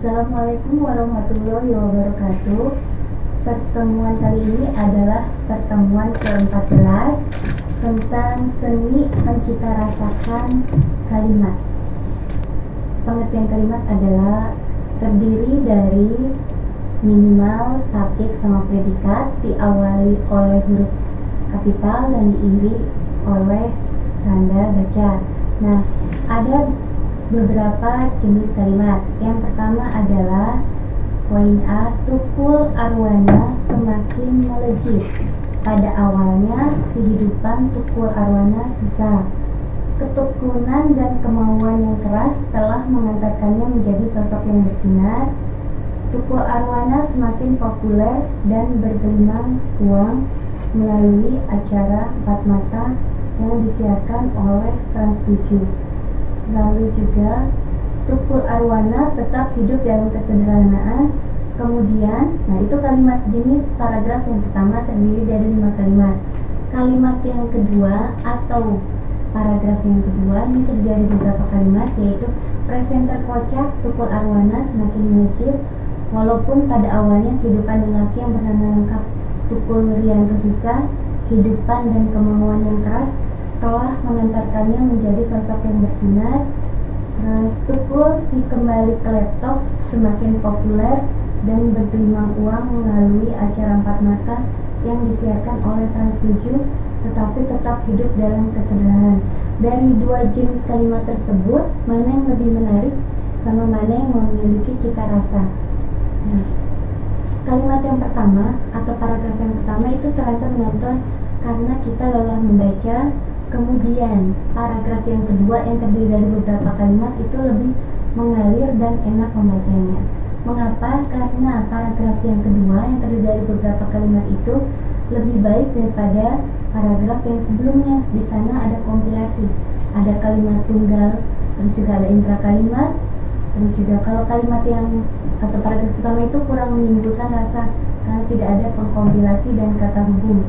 Assalamualaikum warahmatullahi wabarakatuh. Pertemuan kali ini adalah pertemuan ke-14 tentang seni menciptakan kalimat. Pengertian kalimat adalah terdiri dari minimal subjek sama predikat, diawali oleh huruf kapital dan diiringi oleh tanda baca. Nah, ada beberapa jenis kalimat. Yang pertama adalah poin A, tukul arwana semakin melejit. Pada awalnya kehidupan tukul arwana susah. Ketekunan dan kemauan yang keras telah mengantarkannya menjadi sosok yang bersinar. Tukul arwana semakin populer dan bergelimang uang melalui acara Empat Mata yang disiarkan oleh Trans 7. Lalu juga tukul arwana tetap hidup dalam kesederhanaan. Kemudian, itu kalimat jenis paragraf yang pertama terdiri dari 5 kalimat. Kalimat yang kedua atau paragraf yang kedua ini terdiri dari beberapa kalimat, yaitu presenter kocak, tukul arwana semakin melejit. Walaupun pada awalnya kehidupan lelaki yang bernama lengkap Tukul Rianto susah, kehidupan dan kemauan yang keras telah mengantarkannya menjadi sosok yang bersinar. Terus tukul si kembali ke laptop semakin populer dan bergelimang uang melalui acara Empat Mata yang disiarkan oleh Trans 7, tetapi tetap hidup dalam kesederhanaan. Dari dua jenis kalimat tersebut, mana yang lebih menarik sama mana yang memiliki cita rasa? Nah, kalimat yang pertama atau paragraf yang pertama itu terasa menonton karena kita lelah membaca. Kemudian paragraf yang kedua yang terdiri dari beberapa kalimat itu lebih mengalir dan enak membacanya. Mengapa? Karena paragraf yang kedua yang terdiri dari beberapa kalimat itu lebih baik daripada paragraf yang sebelumnya. Di sana ada kompilasi, ada kalimat tunggal, terus juga ada intra kalimat, terus juga kalau kalimat yang atau paragraf pertama itu kurang menimbulkan rasa karena tidak ada pengkompilasi dan kata hubung,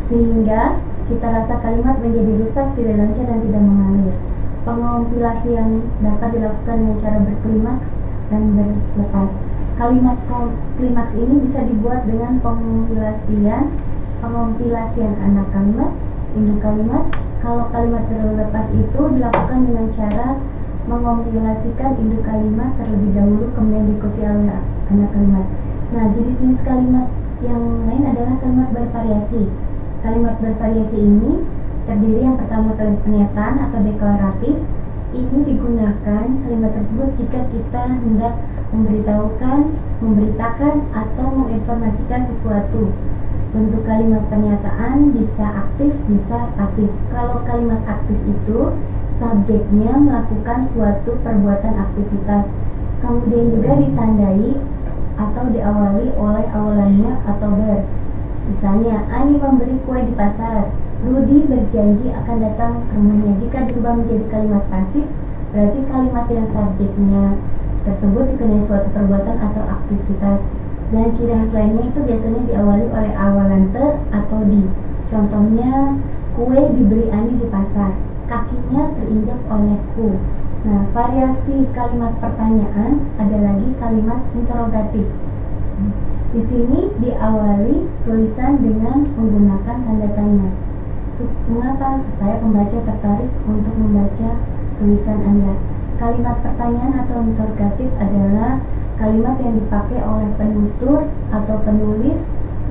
sehingga cita rasa kalimat menjadi rusak, tidak lancar dan tidak mengalir. Pengompilasi yang dapat dilakukan dengan cara berklimaks dan berlepas. Kalimat klimaks ini bisa dibuat dengan pengompilasian anak kalimat, induk kalimat. Kalau kalimat berlepas itu dilakukan dengan cara mengompilasikan induk kalimat terlebih dahulu, kemudian diikuti oleh anak kalimat. Nah, jenis kalimat yang lain adalah kalimat bervariasi. Kalimat bervariasi ini terdiri yang pertama kalimat pernyataan atau deklaratif. Ini digunakan kalimat tersebut jika kita hendak memberitakan atau menginformasikan sesuatu. Bentuk kalimat pernyataan bisa aktif, bisa pasif. Kalau kalimat aktif itu subjeknya melakukan suatu perbuatan aktivitas, kemudian juga ditandai atau diawali oleh awalannya atau ber. Misalnya, Ani membeli kue di pasar. Rudi berjanji akan datang ke rumahnya. Jika dirubah menjadi kalimat pasif, berarti kalimat yang subjeknya tersebut dikenai suatu perbuatan atau aktivitas. Dan ciri khas lainnya itu biasanya diawali oleh awalan ter atau di. Contohnya, kue dibeli Ani di pasar. Kakinya terinjak olehku. Nah, variasi kalimat pertanyaan ada lagi kalimat interrogatif. Di sini diawali tulisan dengan menggunakan tanda tanya. Mengapa? Supaya pembaca tertarik untuk membaca tulisan Anda. Kalimat pertanyaan atau interrogatif adalah kalimat yang dipakai oleh penutur atau penulis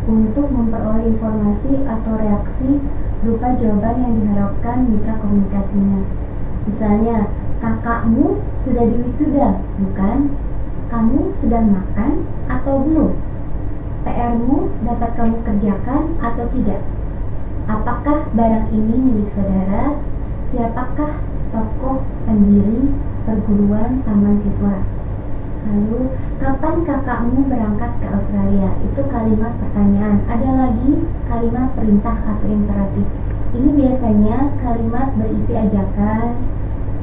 untuk memperoleh informasi atau reaksi berupa jawaban yang diharapkan mitra komunikasinya. Misalnya, kakakmu sudah diwisuda, bukan? Kamu sudah makan atau belum? PR-mu dapat kamu kerjakan atau tidak? Apakah barang ini milik saudara? Siapakah tokoh pendiri perguruan taman siswa? Lalu, kapan kakakmu berangkat ke Australia? Itu kalimat pertanyaan. Ada lagi kalimat perintah atau imperatif. Ini biasanya kalimat berisi ajakan,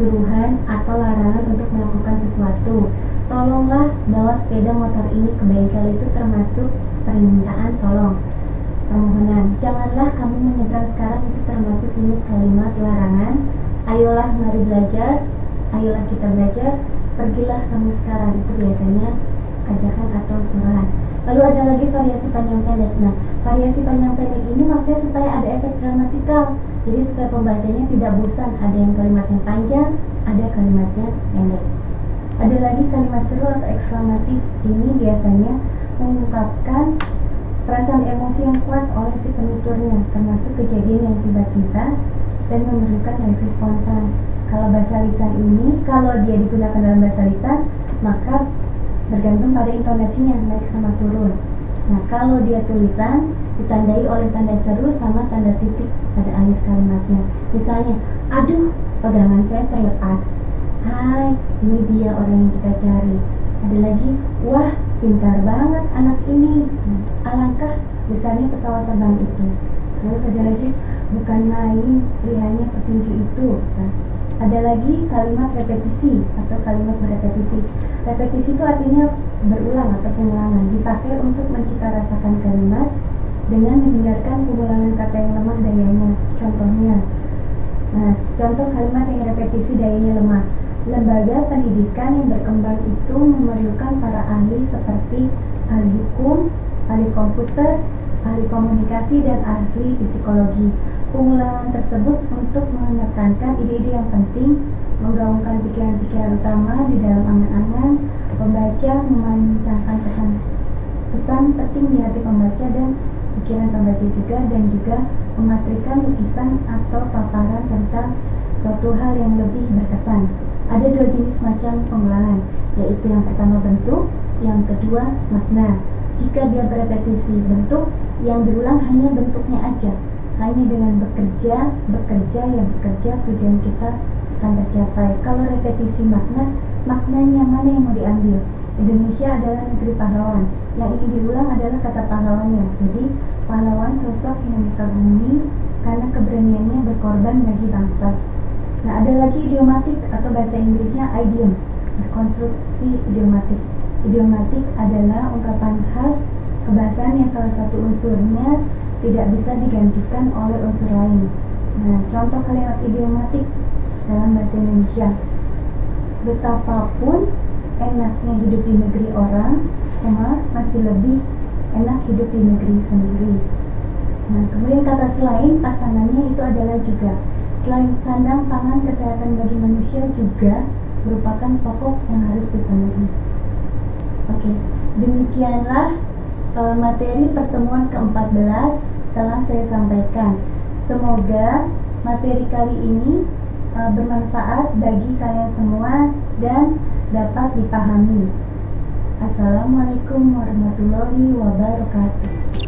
suruhan, atau larangan untuk melakukan sesuatu. Tolonglah bawa sepeda motor ini ke bengkel, itu termasuk permintaan tolong. Permohonan, janganlah kamu menyeberang sekarang, itu termasuk jenis kalimat larangan. Ayolah mari belajar, ayolah kita belajar, pergilah kamu sekarang, itu biasanya ajakan atau suruhan. Lalu ada lagi variasi panjang pendek. Nah, variasi panjang pendek ini maksudnya supaya ada efek gramatikal, jadi supaya pembacanya tidak bosan. Ada yang kalimatnya panjang, ada kalimatnya pendek. Ada lagi kalimat seru atau eksklamatif. Ini biasanya mengungkapkan perasaan emosi yang kuat oleh si penuturnya, termasuk kejadian yang tiba-tiba dan memerlukan reaksi spontan. Kalau bahasa lisan ini, kalau dia digunakan dalam bahasa lisan, maka bergantung pada intonasinya, naik sama turun. Nah, kalau dia tulisan, ditandai oleh tanda seru sama tanda titik pada akhir kalimatnya. Misalnya, aduh, pegangan saya terlepas. Hai, ini dia orang yang kita cari. Ada lagi, wah, pintar banget anak ini. Alangkah besarnya pesawat terbang itu. Terus ada lagi, bukan main lihatnya petinju itu. Ada lagi kalimat repetisi atau kalimat berepetisi. Repetisi itu artinya berulang atau pengulangan, dipakai untuk mencitaraasakan kalimat dengan menghindarkan pengulangan kata yang lemah dayanya. Contohnya, nah, contoh kalimat yang repetisi dayanya lemah. Lembaga pendidikan yang berkembang itu memerlukan para ahli seperti ahli hukum, ahli komputer, ahli komunikasi, dan ahli psikologi. Pengulangan tersebut untuk menekankan ide-ide yang penting, menggaungkan pikiran-pikiran utama di dalam angan-angan pembaca, memancangkan pesan penting di hati pembaca dan pikiran pembaca juga, dan juga mematrikan lukisan atau paparan tentang suatu hal yang lebih berkesan. Ada dua jenis macam pengulangan, yaitu yang pertama bentuk, yang kedua makna. Jika dia berepetisi bentuk, yang diulang hanya bentuknya aja, hanya dengan bekerja tujuan kita akan tercapai. Kalau repetisi makna, maknanya mana yang mau diambil? Indonesia adalah negeri pahlawan. Yang ingin diulang adalah kata pahlawannya. Jadi pahlawan sosok yang dikagumi karena keberaniannya berkorban bagi bangsa. Nah, ada lagi idiomatik atau bahasa Inggrisnya idiom, berkonstruksi idiomatik. Idiomatik adalah ungkapan khas kebahasaan yang salah satu unsurnya tidak bisa digantikan oleh unsur lain. Nah, contoh kalimat idiomatik dalam bahasa Indonesia. Betapapun enaknya hidup di negeri orang, masih lebih enak hidup di negeri sendiri. Nah, kemudian kata selain pasangannya itu adalah juga. Selain sandang, pangan, kesehatan bagi manusia juga merupakan pokok yang harus dipenuhi. Oke, demikianlah materi pertemuan ke-14 telah saya sampaikan. Semoga materi kali ini bermanfaat bagi kalian semua dan dapat dipahami. Assalamualaikum warahmatullahi wabarakatuh.